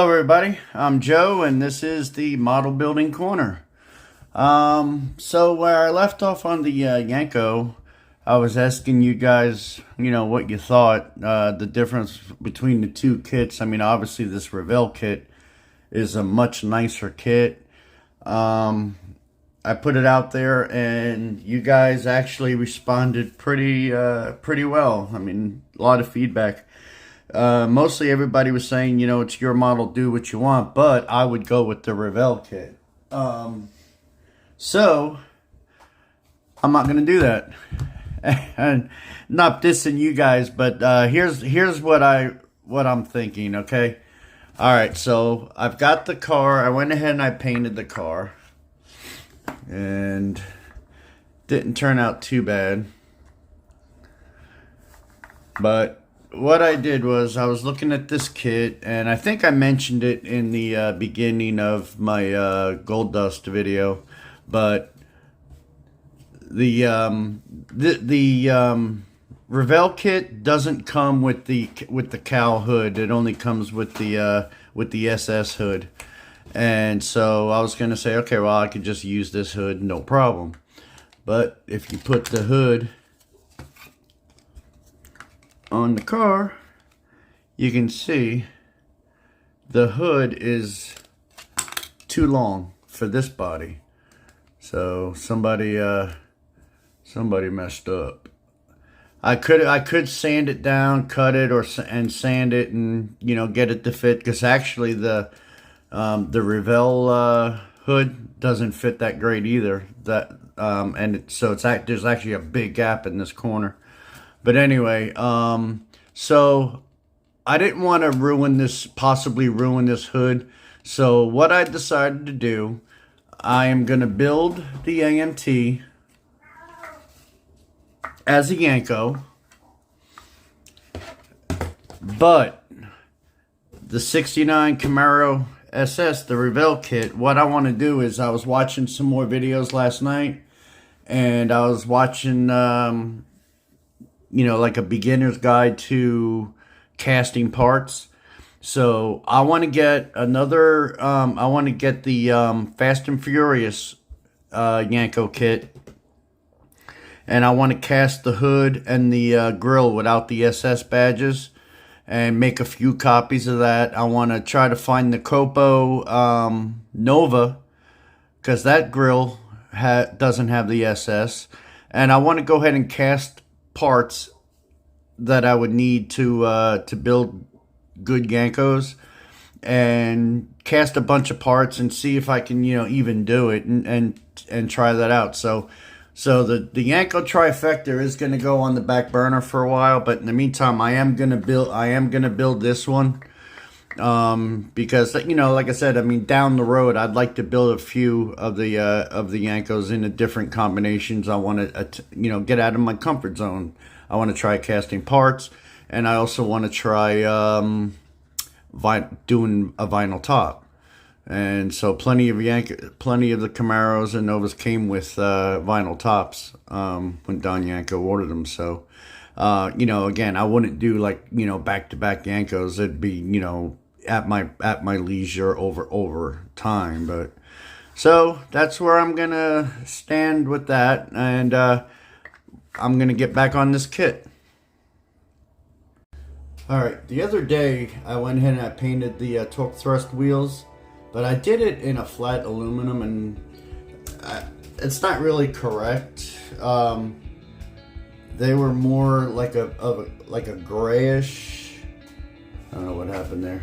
Hello everybody, I'm Joe and this is the Model Building Corner. So where I left off on the Yenko, I was asking you guys, what you thought, the difference between the two kits. I mean, obviously this Revell kit is a much nicer kit. I put it out there and you guys actually responded pretty well. I mean, a lot of feedback. Mostly everybody was saying, it's your model, do what you want, but I would go with the Revell kit. So I'm not gonna do that. And not dissing you guys, but here's what I'm thinking, okay? Alright, so I've got the car. I went ahead and I painted the car. And didn't turn out too bad. But what I did was I was looking at this kit, and I think I mentioned it in the beginning of my gold dust video, but the Revell kit doesn't come with the cowl hood. It only comes with the SS hood. And so I was gonna say, okay, well, I could just use this hood, no problem. But if you put the hood on the car, you can see the hood is too long for this body. So somebody messed up. I could sand it down, cut it, and sand it, and get it to fit. Because actually the Revell hood doesn't fit that great either. There's actually a big gap in this corner. But anyway, so I didn't want to possibly ruin this hood. So what I decided to do, I am going to build the AMT as a Yenko, but the 69 Camaro SS, the Revell kit, what I want to do is, I was watching some more videos last night, and I was watching like a beginner's guide to casting parts. So I want to get another, I want to get the Fast and Furious Yenko kit. And I want to cast the hood and the grill without the SS badges. And make a few copies of that. I want to try to find the Copo Nova. Because that grill doesn't have the SS. And I want to go ahead and cast parts that I would need to build good Yenkos, and cast a bunch of parts and see if I can even do it, and try that out. So the Yenko trifecta is going to go on the back burner for a while, but in the meantime I am going to build this one, because like I said, I mean, down the road I'd like to build a few of the Yenkos into different combinations. I want to get out of my comfort zone. I want to try casting parts, and I also want to try doing a vinyl top. And so plenty of the Camaros and Novas came with vinyl tops when Don Yenko ordered them. So again, I wouldn't do back-to-back Yenkos. It'd be at my leisure over time. But so that's where I'm gonna stand with that, and I'm gonna get back on this kit. Alright, the other day I went ahead and I painted the torque thrust wheels, but I did it in a flat aluminum, and it's not really correct. They were more like a grayish. I don't know what happened there.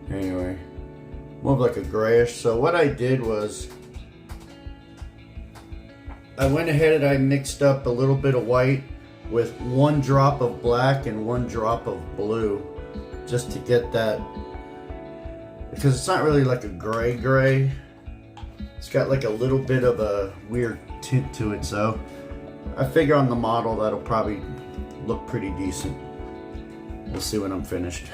Anyway, more of like a grayish. So what I did was, I went ahead and I mixed up a little bit of white with 1 drop of black and 1 drop of blue, just to get that, because it's not really like a gray. It's got like a little bit of a weird tint to it, so I figure on the model that'll probably look pretty decent. We'll see when I'm finished.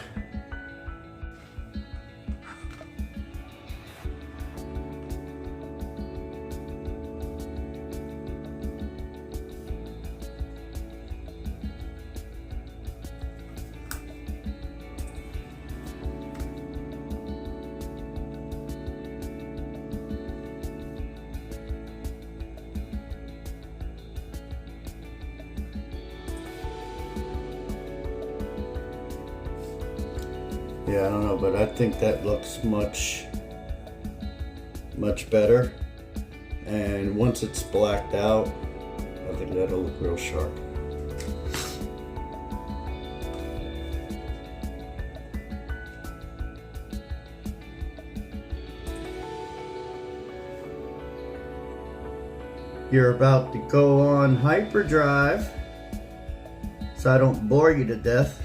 Yeah, I don't know, but I think that looks much better. And once it's blacked out, I think that'll look real sharp. You're about to go on hyperdrive, so I don't bore you to death.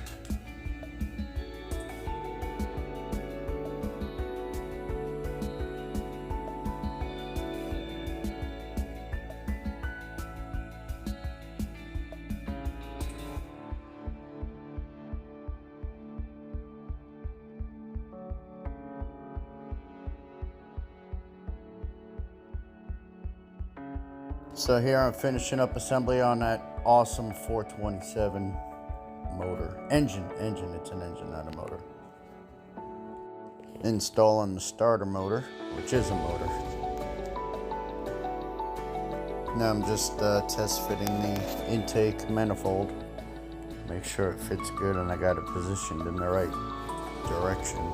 So here I'm finishing up assembly on that awesome 427 motor. Engine, it's an engine, not a motor. Installing the starter motor, which is a motor. Now I'm just test fitting the intake manifold. Make sure it fits good and I got it positioned in the right direction.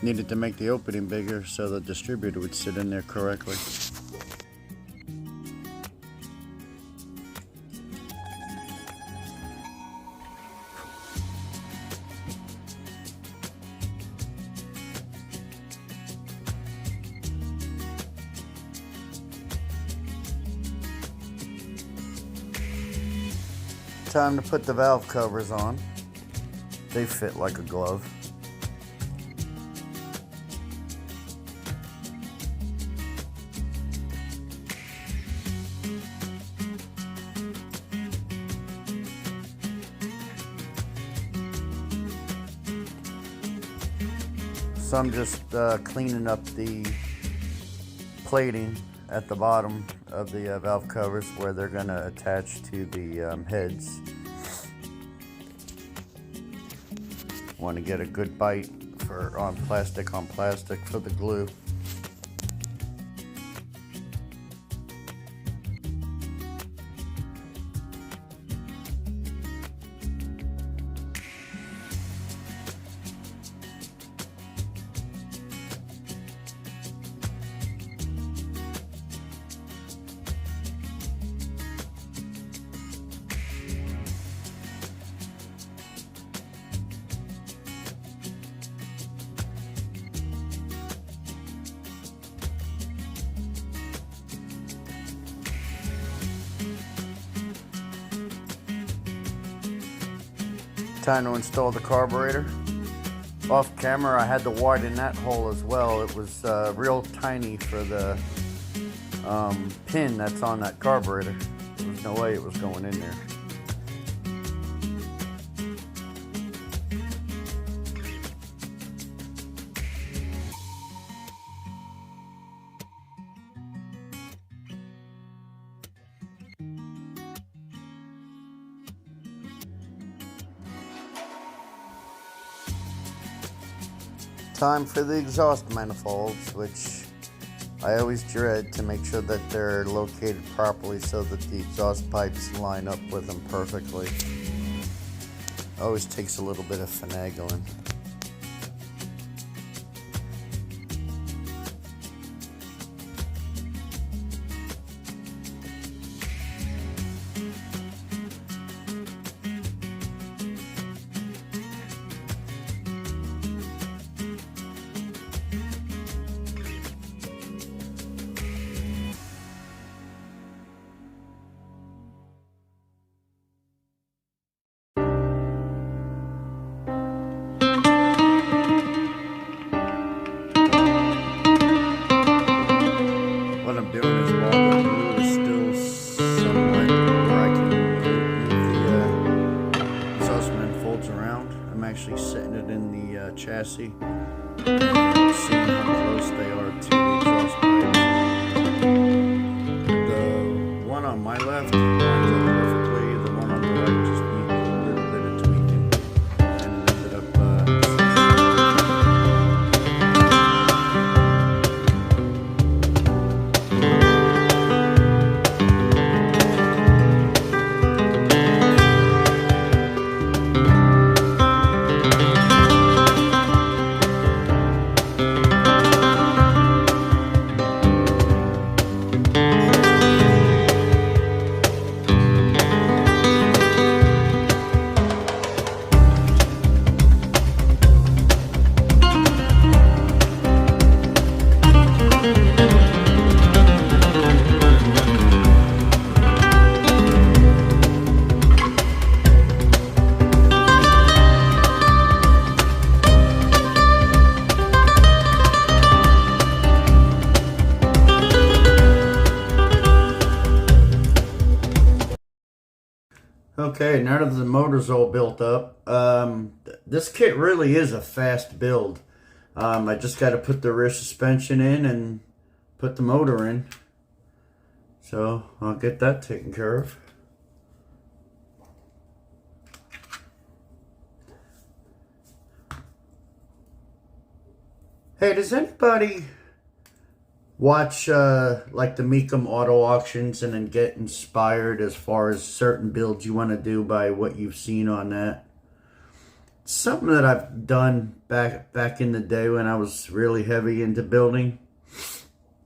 Needed to make the opening bigger so the distributor would sit in there correctly. Time to put the valve covers on. They fit like a glove. So I'm just cleaning up the plating at the bottom of the valve covers where they're going to attach to the heads. Want to get a good bite on plastic for the glue. Time to install the carburetor. Off camera I had to widen that hole as well. It was real tiny for the pin that's on that carburetor. There was no way it was going in there. Time for the exhaust manifolds, which I always dread, to make sure that they're located properly so that the exhaust pipes line up with them perfectly. Always takes a little bit of finagling. chassis and seeing how close they are to the exhaust pipes. The one on my left lines up perfectly. The one on the right just needs a little bit of tweaking, and it ended up okay, now that the motor's all built up, this kit really is a fast build. I just got to put the rear suspension in and put the motor in. So I'll get that taken care of. Hey, does anybody watch like the Meekum auto auctions and then get inspired as far as certain builds you want to do by what you've seen on that? It's something that I've done back in the day when I was really heavy into building.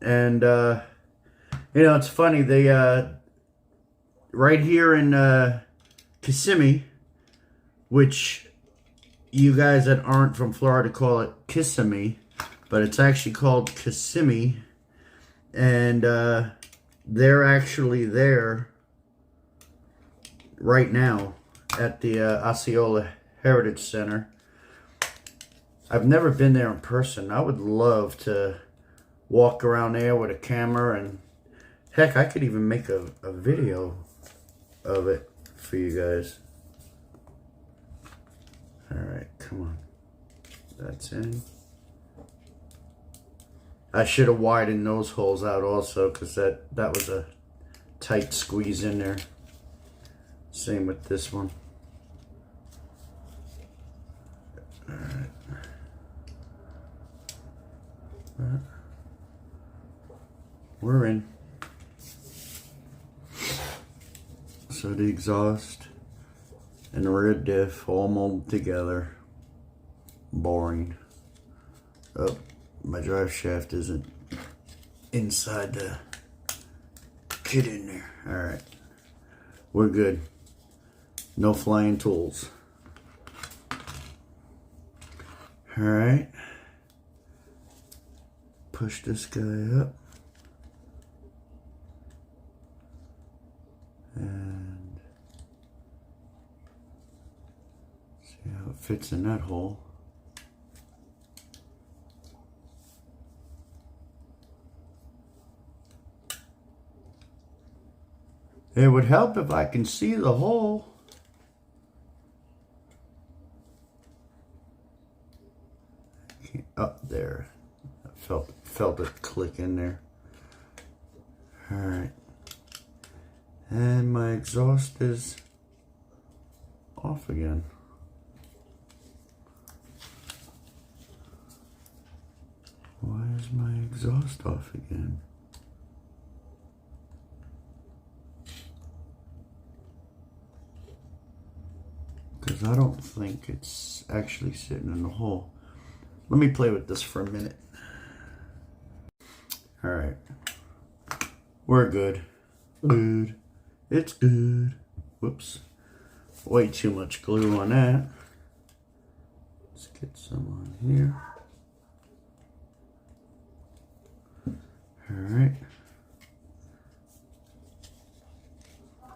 And you know, it's funny, they right here in Kissimmee, which you guys that aren't from Florida call it Kissimmee, but it's actually called Kissimmee. And they're actually there right now at the Osceola Heritage Center. I've never been there in person. I would love to walk around there with a camera, and heck, I could even make a video of it for you guys. Alright, come on. That's in. I should have widened those holes out also, because that was a tight squeeze in there. Same with this one. Alright. We're in. So the exhaust and the rear diff all molded together. Boring. Oh. My drive shaft isn't inside the kit in there. Alright. We're good. No flying tools. Alright. Push this guy up. And see how it fits in that hole. It would help if I can see the hole. Up there. I felt it click in there. Alright. And my exhaust is off again. Why is my exhaust off again? Because I don't think it's actually sitting in the hole. Let me play with this for a minute. Alright. We're good. Good. It's good. Whoops. Way too much glue on that. Let's get some on here. Alright.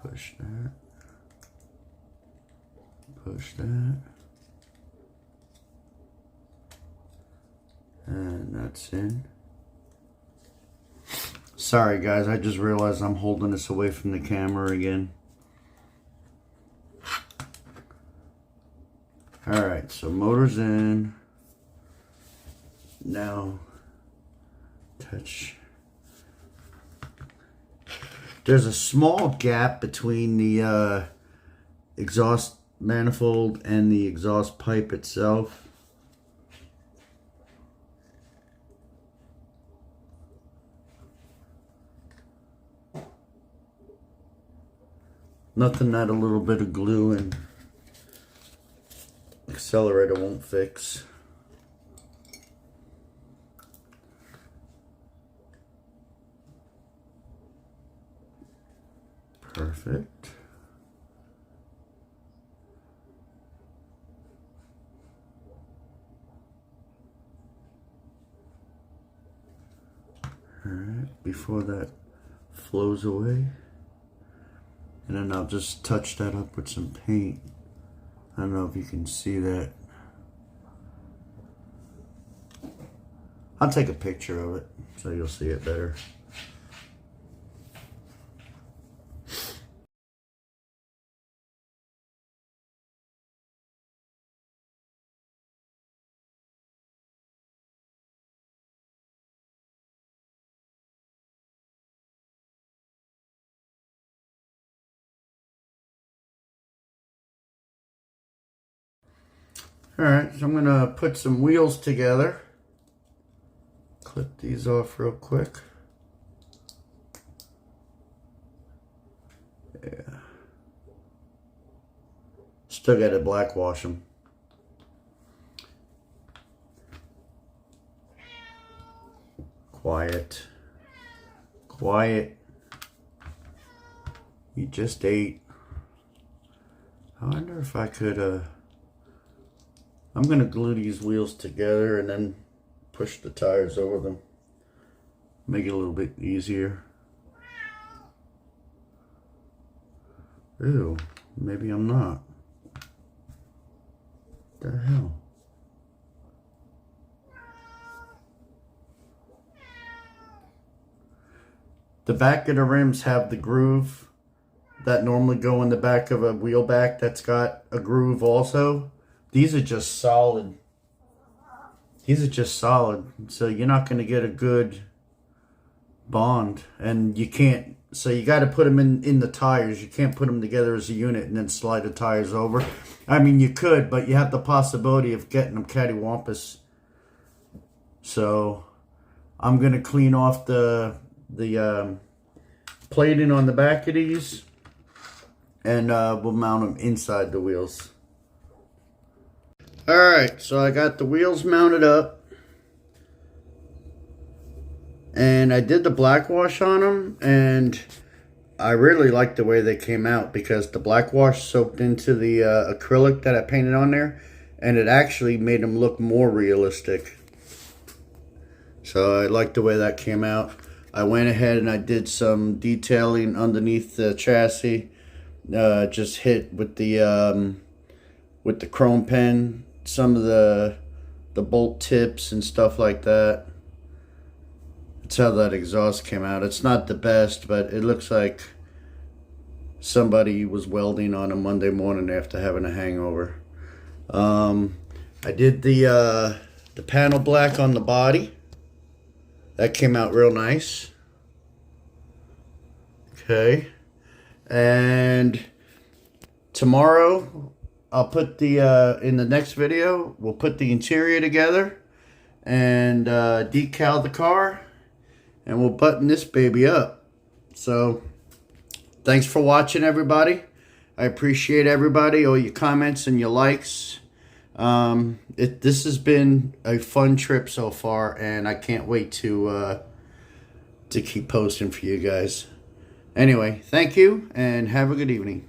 Push that. Push that. And that's in. Sorry guys, I just realized I'm holding this away from the camera again. Alright, so motor's in. Now, touch. There's a small gap between the exhaust manifold and the exhaust pipe itself. Nothing that a little bit of glue and accelerator won't fix. Perfect. All right, before that flows away. And then I'll just touch that up with some paint. I don't know if you can see that. I'll take a picture of it so you'll see it better. Alright, so I'm going to put some wheels together. Clip these off real quick. Yeah. Still got to black wash them. Quiet. Quiet. You just ate. I wonder if I could, I'm going to glue these wheels together and then push the tires over them. Make it a little bit easier. Ew, maybe I'm not. What the hell? The back of the rims have the groove that normally go in the back of a wheel back that's got a groove also. These are just solid. These are just solid. So you're not going to get a good bond. And you can't. So you got to put them in the tires. You can't put them together as a unit and then slide the tires over. I mean, you could, but you have the possibility of getting them cattywampus. So I'm going to clean off the plating on the back of these. And we'll mount them inside the wheels. Alright, so I got the wheels mounted up. And I did the black wash on them. And I really like the way they came out. Because the black wash soaked into the acrylic that I painted on there. And it actually made them look more realistic. So I like the way that came out. I went ahead and I did some detailing underneath the chassis. Just hit with the chrome pen some of the bolt tips and stuff like that. That's how that exhaust came out. It's not the best, but it looks like somebody was welding on a Monday morning after having a hangover. I did the panel black on the body. That came out real nice. Okay. And tomorrow I'll put the in the next video we'll put the interior together and decal the car, and we'll button this baby up. So thanks for watching, everybody. I appreciate everybody, all your comments and your likes. This has been a fun trip so far, and I can't wait to keep posting for you guys. Anyway, thank you and have a good evening.